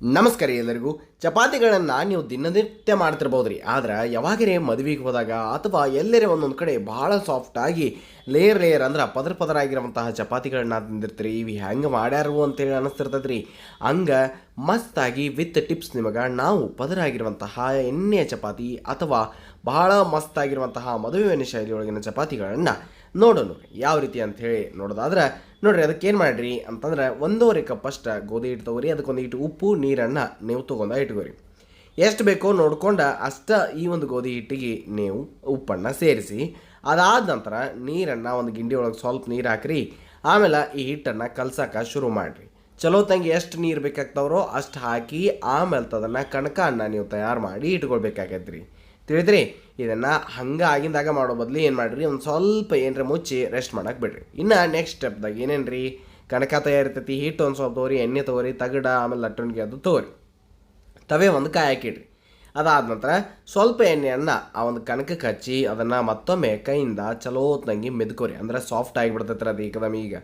ನಮಸ್ಕಾರ ಎಲ್ಲರಿಗೂ. ಚಪಾತಿಗಳನ್ನು ನೀವು ದಿನನಿತ್ಯ ಮಾಡ್ತಿರ್ಬೋದು ರೀ. ಆದ್ರೆ ಯಾವಾಗರೇ ಮದುವೆಗೆ ಹೋದಾಗ ಅಥವಾ ಎಲ್ಲರೇ ಒಂದೊಂದು ಕಡೆ ಭಾಳ ಸಾಫ್ಟಾಗಿ ಲೇಯರ್ ಅಂದ್ರೆ ಪದರ ಆಗಿರುವಂತಹ ಚಪಾತಿಗಳನ್ನ ತಿಂದಿರ್ತೀರಿ. ಇವು ಹೆಂಗೆ ಮಾಡ್ಯಾರು ಅಂತೇಳಿ ಅನ್ನಿಸ್ತಿರ್ತದೆ ರೀ. ಹಂಗೆ ಮಸ್ತಾಗಿ ವಿತ್ ಟಿಪ್ಸ್ ನಿಮಗೆ ನಾವು ಪದರ ಆಗಿರುವಂತಹ ಎಣ್ಣೆಯ ಚಪಾತಿ ಅಥವಾ ಬಹಳ ಮಸ್ತಾಗಿರುವಂತಹ ಮದುವೆ ಶೈಲಿಯೊಳಗಿನ ಚಪಾತಿಗಳನ್ನು ನೋಡೋಣ ಯಾವ ರೀತಿ ಅಂಥೇಳಿ ನೋಡೋದಾದ್ರೆ ನೋಡಿರಿ. ಅದಕ್ಕೇನು ಮಾಡಿರಿ ಅಂತಂದ್ರೆ 1.5 ಕಪ್ ಅಷ್ಟು ಗೋಧಿ ಹಿಟ್ಟು ತೊಗೊರಿ. ಅದಕ್ಕೊಂದು ಇಟ್ಟು ಉಪ್ಪು ನೀರನ್ನು ನೀವು ತೊಗೊಂಡು ಇಟ್ಕೋರಿ. ಎಷ್ಟು ಬೇಕೋ ನೋಡ್ಕೊಂಡು ಅಷ್ಟು ಈ ಒಂದು ಗೋಧಿ ಹಿಟ್ಟಿಗೆ ನೀವು ಉಪ್ಪನ್ನು ಸೇರಿಸಿ, ಅದಾದ ನಂತರ ನೀರನ್ನು ಒಂದು ಗಿಂಡಿ ಒಳಗೆ ಸ್ವಲ್ಪ ನೀರು ಹಾಕಿರಿ. ಆಮೇಲೆ ಈ ಹಿಟ್ಟನ್ನು ಕಲ್ಸಕ್ಕೆ ಶುರು ಮಾಡಿರಿ. ಚಲೋ ತಂಗಿ ಎಷ್ಟು ನೀರು ಬೇಕಾಗ್ತಾವ್ರೋ ಅಷ್ಟು ಹಾಕಿ ಆಮೇಲೆ ಅದನ್ನು ಕಣಕನ್ನು ನೀವು ತಯಾರು ಮಾಡಿ ಇಟ್ಕೊಳ್ಬೇಕಾಗೈತೆ ರೀ. ತಿಳಿದ್ರಿ? ಇದನ್ನು ಹಂಗೆ ಆಗಿಂದಾಗ ಮಾಡೋ ಬದಲು ಏನು ಮಾಡಿರಿ, ಒಂದು ಸ್ವಲ್ಪ ಏನರ ಮುಚ್ಚಿ ರೆಸ್ಟ್ ಮಾಡಕ್ಕೆ ಬಿಡ್ರಿ. ಇನ್ನು ನೆಕ್ಸ್ಟ್ ಸ್ಟೆಪ್ದಾಗ ಏನೇನು ರೀ, ಕಣಕ ತಯಾರಿರ್ತೈತಿ. ಹಿಟ್ಟು ಒಂದು ಸ್ವಲ್ಪ ತೊಗೊರಿ, ಎಣ್ಣೆ ತೊಗೊರಿ, ತಗಡ ಆಮೇಲೆ ಲಟ್ಟಣಿಗೆ ಅದು ತೊಗೊರಿ. ತವೆ ಒಂದು ಕಾಯಿ ಹಾಕಿಡ್ರಿ. ಅದಾದ ನಂತರ ಸ್ವಲ್ಪ ಎಣ್ಣೆಯನ್ನು ಆ ಒಂದು ಕಣಕಕ್ಕೆ ಹಚ್ಚಿ ಅದನ್ನು ಮತ್ತೊಮ್ಮೆ ಕೈಯಿಂದ ಚಲೋತ್ನಂಗಿ ಮೆದ್ಕೋರಿ. ಅಂದ್ರೆ ಸಾಫ್ಟ್ ಆಗಿಬಿಡ್ತೈತ್ರ ಅದು ಏಕದಮ್. ಈಗ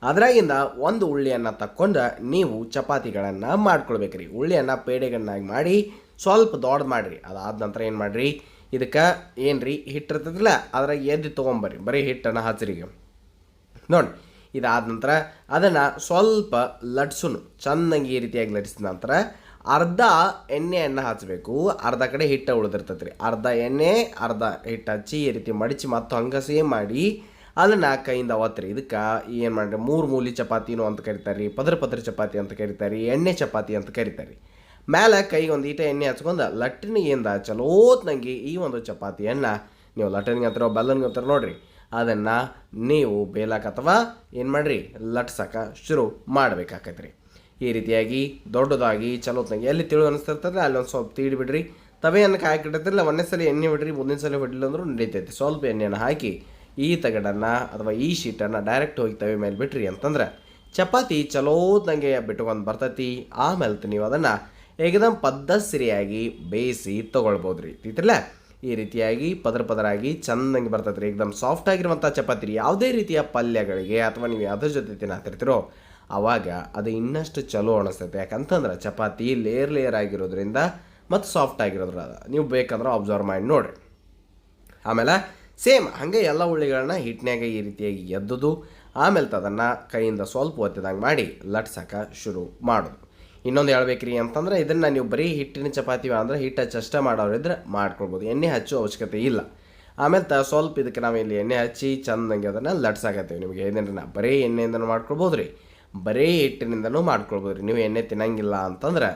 ಅದರಾಗಿಂದ ಒಂದು ಉಳ್ಳಿಯನ್ನು ತಕ್ಕೊಂಡು ನೀವು ಚಪಾತಿಗಳನ್ನು ಮಾಡ್ಕೊಳ್ಬೇಕ್ರಿ. ಉಳ್ಳಿಯನ್ನು ಪೇಡೆಗನ್ನಾಗಿ ಮಾಡಿ ಸ್ವಲ್ಪ ದೊಡ್ಡದು ಮಾಡಿರಿ. ಅದಾದ ನಂತರ ಏನು ಮಾಡಿರಿ, ಇದಕ್ಕೆ ಏನು ರೀ ಹಿಟ್ಟಿರ್ತದಲ್ಲ ಅದ್ರಾಗ ಎದ್ದು ತೊಗೊಂಬರ್ರಿ. ಬರೀ ಹಿಟ್ಟನ್ನು ಹಚ್ರಿಗೆ ನೋಡಿ. ಇದಾದ ನಂತರ ಅದನ್ನು ಸ್ವಲ್ಪ ಲಟ್ಸುನು ಚೆನ್ನಾಗಿ ಈ ರೀತಿಯಾಗಿ ಲಟ್ಸಿದ ನಂತರ ಅರ್ಧ ಎಣ್ಣೆಯನ್ನು ಹಚ್ಚಬೇಕು. ಅರ್ಧ ಕಡೆ ಹಿಟ್ಟು ಉಳಿದಿರ್ತೈತೆ ರೀ. ಅರ್ಧ ಎಣ್ಣೆ ಅರ್ಧ ಹಿಟ್ಟು ಹಚ್ಚಿ ಈ ರೀತಿ ಮಡಿಚಿ ಮತ್ತು ಹಂಗೆ ಸೇಮ್ ಮಾಡಿ ಅದನ್ನು ಕೈಯಿಂದ ಒತ್ತರಿ. ಇದಕ್ಕೆ ಏನು ಮಾಡಿರಿ, 3 ಮೂಲಿ ಚಪಾತಿನೂ ಅಂತ ಕರಿತಾರೆ ರೀ, ಪದರ ಚಪಾತಿ ಅಂತ ಕರಿತಾರೆ ರೀ, ಎಣ್ಣೆ ಚಪಾತಿ ಅಂತ ಕರಿತಾರೆ ರೀ. ಮೇಲೆ ಕೈಗೆ ಒಂದು ಈಟ ಎಣ್ಣೆ ಹಚ್ಕೊಂಡು ಲಟ್ಟಣಿಯಿಂದ ಚಲೋತ್ನಂಗೆ ಈ ಒಂದು ಚಪಾತಿಯನ್ನು ನೀವು ಲಟ್ಟಣಿಗೆ ಅಂತಾರೋ ಬೆಲ್ಲನ್ಗೆ ಅಂತಾರೋ ನೋಡಿರಿ, ಅದನ್ನು ನೀವು ಬೇಲಕ್ಕೆ ಅಥವಾ ಏನು ಮಾಡಿರಿ ಲಟ್ಸಕ್ಕೆ ಶುರು ಮಾಡಬೇಕಾಕೈತೆ ರೀ. ಈ ರೀತಿಯಾಗಿ ದೊಡ್ಡದಾಗಿ ಚಲೋತ್ನಂಗೆ ಎಲ್ಲಿ ತಿಳು ಅನಿಸ್ತಿರ್ತದೆ ಅಲ್ಲಿ ಒಂದು ಸ್ವಲ್ಪ ತೀಡಿಬಿಡ್ರಿ. ತವೆಯನ್ನು ಕಾಯ್ಕಿಟ್ಟಿರ್ತಿರಲ್ಲ, ಒಂದೇ ಸಲ ಎಣ್ಣೆ ಬಿಡ್ರಿ, ಮುಂದಿನ ಸಲ ಹೊಡಿಲ್ಲ ಅಂದ್ರೂ ನಡೀತೈತಿ. ಸ್ವಲ್ಪ ಎಣ್ಣೆಯನ್ನು ಹಾಕಿ ಈ ತಗಡನ್ನು ಅಥವಾ ಈ ಶೀಟನ್ನು ಡೈರೆಕ್ಟ್ ಹೋಗಿ ತವೆ ಮೇಲೆ ಬಿಟ್ರಿ ಅಂತಂದ್ರೆ ಚಪಾತಿ ಚಲೋತ್ನಂಗೆ ಬಿಟ್ಕೊಂಡು ಬರ್ತೈತಿ. ಆಮೇಲೆ ನೀವು ಅದನ್ನು ಏಕದಮ್ ಪದ್ಧತಿಯಾಗಿ ಬೇಯಿಸಿ ತೊಗೊಳ್ಬೋದು ರೀ. ತಿಳ್ತಿರಲ್ಲ, ಈ ರೀತಿಯಾಗಿ ಪದರಾಗಿ ಚೆಂದಂಗೆ ಬರ್ತೈತೆ ರೀ. ಏಕದಮ್ ಸಾಫ್ಟ್ ಆಗಿರುವಂಥ ಚಪಾತಿ ರೀ. ಯಾವುದೇ ರೀತಿಯ ಪಲ್ಯಗಳಿಗೆ ಅಥವಾ ನೀವು ಯಾವುದ್ರ ಜೊತೆ ತಿನ್ನತ್ತಿರ್ತೀರೋ ಆವಾಗ ಅದು ಇನ್ನಷ್ಟು ಚಲೋ ಅನಿಸ್ತೈತೆ. ಯಾಕಂತಂದ್ರೆ ಚಪಾತಿ ಲೇಯರ್ ಆಗಿರೋದ್ರಿಂದ ಮತ್ತು ಸಾಫ್ಟ್ ಆಗಿರೋದ್ರಿಂದ ನೀವು ಬೇಕಂದ್ರೆ ಅಬ್ಸರ್ವ್ ಮಾಡಿ ನೋಡಿರಿ. ಆಮೇಲೆ ಸೇಮ್ ಹಾಗೆ ಎಲ್ಲ ಉಳ್ಳಿಗಳನ್ನ ಹಿಟ್ಟಿನಾಗ ಈ ರೀತಿಯಾಗಿ ಎದ್ದುದು ಆಮೇಲೆ ಅದನ್ನು ಕೈಯಿಂದ ಸ್ವಲ್ಪ ಒತ್ತಿದಂಗೆ ಮಾಡಿ ಲಟ್ಸಕ್ಕೆ ಶುರು ಮಾಡೋದು. ಇನ್ನೊಂದು ಹೇಳ್ಬೇಕ್ರಿ ಅಂತಂದ್ರೆ ಇದನ್ನು ನೀವು ಬರೀ ಹಿಟ್ಟಿನ ಚಪಾತಿ ಅಂದರೆ ಹಿಟ್ಟು ಹಚ್ಚಷ್ಟೇ ಮಾಡೋರಿದ್ರೆ ಮಾಡ್ಕೊಳ್ಬೋದು. ಎಣ್ಣೆ ಹಚ್ಚೋ ಅವಶ್ಯಕತೆ ಇಲ್ಲ. ಆಮೇಲೆ ಸ್ವಲ್ಪ ಇದಕ್ಕೆ ನಾವು ಇಲ್ಲಿ ಎಣ್ಣೆ ಹಚ್ಚಿ ಚೆಂದಂಗೆ ಅದನ್ನು ಲಟ್ಸಾಕತ್ತೀವಿ. ನಿಮಗೆ ಏನೇನು ಬರೀ ಎಣ್ಣೆಯಿಂದನೂ ಮಾಡ್ಕೊಳ್ಬೋದು ರೀ, ಬರೀ ಹಿಟ್ಟಿನಿಂದನೂ ಮಾಡ್ಕೊಳ್ಬೋದು ರೀ. ನೀವು ಎಣ್ಣೆ ತಿನ್ನಂಗಿಲ್ಲ ಅಂತಂದ್ರೆ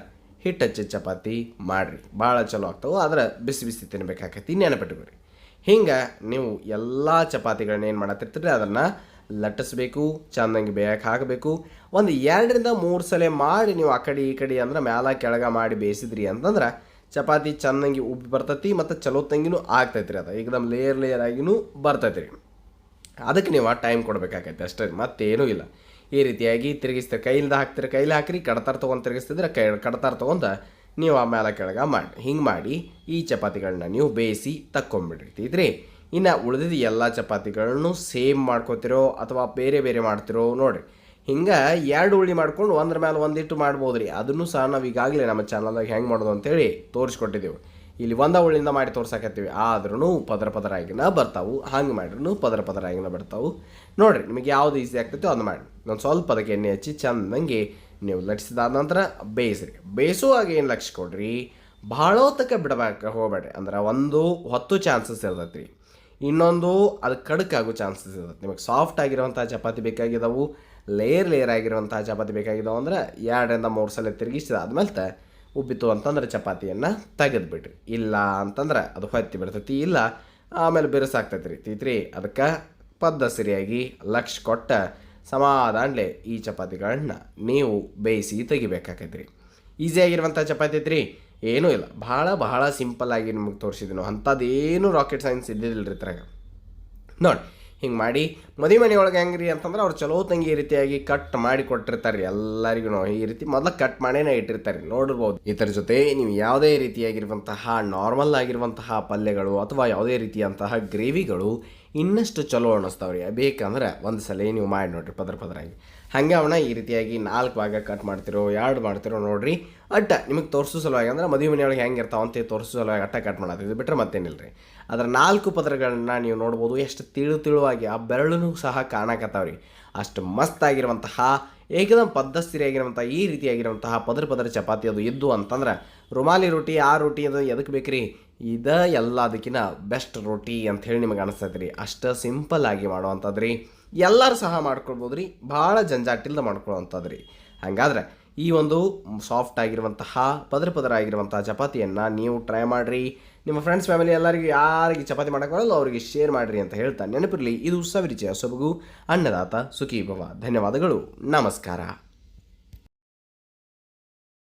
ಹಿಟ್ಟು ಹಚ್ಚಿದ ಚಪಾತಿ ಮಾಡಿರಿ, ಭಾಳ ಚಲೋ ಆಗ್ತಾವೆ. ಆದರೆ ಬಿಸಿ ತಿನ್ನಬೇಕಾಕೈತಿ, ನೆನಪಿಟ್ಕೊರಿ. ಹಿಂಗೆ ನೀವು ಎಲ್ಲ ಚಪಾತಿಗಳನ್ನ ಏನು ಮಾಡತ್ತಿರ್ತೀರಿ ಅದನ್ನು ಲಟ್ಟಿಸ್ಬೇಕು, ಚೆಂದಂಗೆ ಬೇಯಕ್ಕೆ ಹಾಕಬೇಕು. ಒಂದು 2 ರಿಂದ 3 ಸಲ ಮಾಡಿ ನೀವು ಆ ಕಡೆ ಈ ಕಡೆ ಅಂದ್ರೆ ಮ್ಯಾಲ ಕೆಳಗೆ ಮಾಡಿ ಬೇಯಿಸಿದ್ರಿ ಅಂತಂದ್ರೆ ಚಪಾತಿ ಚೆಂದಂಗೆ ಉಬ್ಬಿ ಬರ್ತೈತಿ ಮತ್ತು ಚಲೋತ್ತಂಗಿನೂ ಆಗ್ತೈತಿ ರೀ. ಅದು ಏಕದಮ್ ಲೇಯರ್ ಆಗಿನೂ ಬರ್ತೈತಿ ರೀ. ಅದಕ್ಕೆ ನೀವು ಟೈಮ್ ಕೊಡಬೇಕಾಗೈತೆ ಅಷ್ಟೇ, ಮತ್ತೇನೂ ಇಲ್ಲ. ಈ ರೀತಿಯಾಗಿ ತಿರುಗಿಸ್ತೀರಿ, ಕೈಯಿಂದ ಹಾಕ್ತೀರಿ, ಕೈಲಿ ಹಾಕಿರಿ, ಕಡತಾರ ತೊಗೊಂಡು ತಿರುಗಿಸ್ತಿದ್ರೆ ಕಡತಾರ ತೊಗೊಂಡು ನೀವು ಆ ಮೇಲೆ ಕೆಳಗೆ ಮಾಡಿ ಹಿಂಗೆ ಮಾಡಿ ಈ ಚಪಾತಿಗಳನ್ನ ನೀವು ಬೇಯಿಸಿ ತಕ್ಕೊಂಬಿಟ್ಟಿರ್ತಿದ್ರಿ. ಇನ್ನು ಉಳಿದಿದ್ದ ಎಲ್ಲ ಚಪಾತಿಗಳನ್ನು ಸೇಮ್ ಮಾಡ್ಕೋತಿರೋ ಅಥವಾ ಬೇರೆ ಮಾಡ್ತಿರೋ ನೋಡಿರಿ. ಹಿಂಗೆ 2 ಉಳ್ಳಿ ಮಾಡ್ಕೊಂಡು ಒಂದ್ರ ಮೇಲೆ ಒಂದಿಟ್ಟು ಮಾಡ್ಬೋದು ರೀ. ಅದನ್ನು ಸಹ ನಾವು ಈಗಾಗಲೇ ನಮ್ಮ ಚಾನಲ್ದಾಗ ಹೆಂಗೆ ಮಾಡೋದು ಅಂತೇಳಿ ತೋರಿಸ್ಕೊಟ್ಟಿದ್ದೀವಿ. ಇಲ್ಲಿ ಒಂದ ಉಳ್ಳಿಂದ ಮಾಡಿ ತೋರ್ಸಕತ್ತೀವಿ. ಆದ್ರೂ ಪದರಾಗಿನ ಬರ್ತಾವೆ, ಹಂಗೆ ಮಾಡಿರೂ ಪದರಾಗಿನ ಬರ್ತಾವೆ ನೋಡಿರಿ. ನಿಮಗೆ ಯಾವುದು ಈಸಿ ಆಗ್ತೈತೋ ಅದು ಮಾಡಿ. ನಾನು ಸ್ವಲ್ಪ ಅದಕ್ಕೆ ಎಣ್ಣೆ ಹಚ್ಚಿ ಚೆಂದಂಗೆ ನೀವು ಲಟ್ಸಿದಾದ ನಂತರ ಬೇಯಿಸ್ರಿ. ಬೇಯಿಸುವಾಗ ಏನು ಲಕ್ಷ ಕೊಡ್ರಿ, ಭಾಳ ಹೊತ್ತಕ್ಕೆ ಬಿಡಬೇಕು ಹೋಗ್ಬೇಡ್ರಿ. ಅಂದ್ರೆ ಒಂದು ಹೊತ್ತು ಚಾನ್ಸಸ್ ಇರ್ತೈತೆ ರೀ, ಇನ್ನೊಂದು ಅದು ಕಡಕಾಗೋ ಚಾನ್ಸಸ್ ಇರ್ತದೆ. ನಿಮಗೆ ಸಾಫ್ಟ್ ಆಗಿರುವಂಥ ಚಪಾತಿ ಬೇಕಾಗಿದ್ದಾವೆ, ಲೇಯರ್ ಆಗಿರುವಂಥ ಚಪಾತಿ ಬೇಕಾಗಿದ್ದಾವೆ ಅಂದ್ರೆ 2 ರಿಂದ 3 ಸಲ ತಿರುಗಿಸಿದ ಆದ್ಮೇಲೆ ಉಬ್ಬಿತು ಅಂತಂದ್ರೆ ಚಪಾತಿಯನ್ನು ತೆಗೆದುಬಿಡ್ರಿ. ಇಲ್ಲ ಅಂತಂದ್ರೆ ಅದು ಹೊತ್ತಿ ಬಿಡ್ತೈತಿ, ಇಲ್ಲ ಆಮೇಲೆ ಬಿರುಸಾಗ್ತೈತಿ ರೀ. ತೀತ್ರಿ ಅದಕ್ಕೆ ಪದ್ಧತಿಯಾಗಿ ಲಕ್ಷ ಕೊಟ್ಟ ಸಮಾಧಾನಲೆ ಈ ಚಪಾತಿಗಳನ್ನ ನೀವು ಬೇಯಿಸಿ ತೆಗಿಬೇಕಾಕೈತ್ರಿ. ಈಸಿಯಾಗಿರುವಂಥ ಚಪಾತಿ ಐತ್ರಿ, ಏನೂ ಇಲ್ಲ. ಭಾಳ ಸಿಂಪಲ್ಲಾಗಿ ನಿಮಗೆ ತೋರಿಸಿದ್ದೀನೋ ಅಂಥದ್ದೇನು ರಾಕೆಟ್ ಸೈನ್ಸ್ ಇದ್ದಿದ್ದಿಲ್ಲ ರೀ ಇದ್ರಾಗ. ನೋಡಿ ಹಿಂಗೆ ಮಾಡಿ ಮದುವೆ ಮನೆಯೊಳಗೆ ಹೆಂಗೆ ರೀ ಅಂತಂದ್ರೆ ಅವ್ರು ಚಲೋ ತಂಗಿ ಈ ರೀತಿಯಾಗಿ ಕಟ್ ಮಾಡಿ ಕೊಟ್ಟಿರ್ತಾರೆ ರೀ ಎಲ್ಲರಿಗೂ. ಈ ರೀತಿ ಮೊದಲು ಕಟ್ ಮಾಡೇನೆ ಇಟ್ಟಿರ್ತಾರೆ, ನೋಡಿರ್ಬೋದು. ಇದರ ಜೊತೆ ನೀವು ಯಾವುದೇ ರೀತಿಯಾಗಿರುವಂತಹ ನಾರ್ಮಲ್ ಆಗಿರುವಂತಹ ಪಲ್ಯಗಳು ಅಥವಾ ಯಾವುದೇ ರೀತಿಯಂತಹ ಗ್ರೇವಿಗಳು ಇನ್ನಷ್ಟು ಚಲೋ ಅನ್ನಿಸ್ತಾವ್ರಿ. ಬೇಕಂದ್ರೆ ಒಂದು ಸಲ ನೀವು ಮಾಡಿ ನೋಡಿರಿ ಪದರಾಗಿ. ಹಾಗೆ ಅವನ್ನ ಈ ರೀತಿಯಾಗಿ 4 ಭಾಗ ಕಟ್ ಮಾಡ್ತಿರೋ 2 ಮಾಡ್ತಿರೋ ನೋಡಿರಿ. ನಿಮಗೆ ತೋರಿಸೋ ಸಲುವಾಗಿ ಅಂದ್ರೆ ಮದುವೆ ಮನೆಯೊಳಗೆ ಹೆಂಗೆ ಇರ್ತಾವಂತ ತೋರಿಸೋ ಸಲುವಾಗಿ ಕಟ್ ಮಾಡೋದು ಬಿಟ್ಟರೆ ಮತ್ತೇನಿಲ್ಲ ರೀ. ಅದರ 4 ಪದರಗಳನ್ನ ನೀವು ನೋಡ್ಬೋದು. ಎಷ್ಟು ತಿಳುವಾಗಿ ಆ ಬೆರಳು ಸಹ ಕಾಣಕತ್ತಾವ್ರಿ. ಅಷ್ಟು ಮಸ್ತಾಗಿರುವಂತಹ ಏಕದಮ್ ಪದ್ಧತಿಯಾಗಿರುವಂಥ ಈ ರೀತಿಯಾಗಿರುವಂತಹ ಪದರ ಚಪಾತಿ ಅದು ಇದ್ದು ಅಂತಂದ್ರೆ ರುಮಾಲಿ ರೊಟ್ಟಿ ಆ ರೊಟ್ಟಿ ಅದು ಎದಕ್ಕೆ ಬೇಕ್ರಿ, ಎಲ್ಲದಕ್ಕಿಂತ ಬೆಸ್ಟ್ ರೊಟ್ಟಿ ಅಂಥೇಳಿ ನಿಮಗೆ ಅನಿಸ್ತೈತೆ ರೀ. ಅಷ್ಟು ಸಿಂಪಲ್ ಆಗಿ ಮಾಡುವಂಥದ್ದು ರೀ. ಎಲ್ಲರೂ ಸಹ ಮಾಡ್ಕೊಳ್ಬೋದು ರೀ, ಭಾಳ ಜಂಜಾಟಿಲ್ದ ಮಾಡ್ಕೊಳ್ಳೋವಂಥದ್ದು ರೀ. ಹಾಗಾದ್ರೆ ಈ ಒಂದು ಸಾಫ್ಟ್ ಆಗಿರುವಂತಹ ಪದರ ಆಗಿರುವಂತಹ ಚಪಾತಿಯನ್ನು ನೀವು ಟ್ರೈ ಮಾಡಿರಿ. ನಿಮ್ಮ ಫ್ರೆಂಡ್ಸ್ ಫ್ಯಾಮಿಲಿ ಎಲ್ಲರಿಗೂ ಯಾರಿಗೆ ಚಪಾತಿ ಮಾಡೋಕೆ ಬರಲ್ಲ ಅವರಿಗೆ ಶೇರ್ ಮಾಡಿರಿ ಅಂತ ಹೇಳ್ತಾ ನೆನಪಿರಲಿ, ಇದು ಸವಿರುಚಿಯ ಸೊಬಗು ಅನ್ನದಾತ ಸುಖೀ ಭವ. ಧನ್ಯವಾದಗಳು, ನಮಸ್ಕಾರ.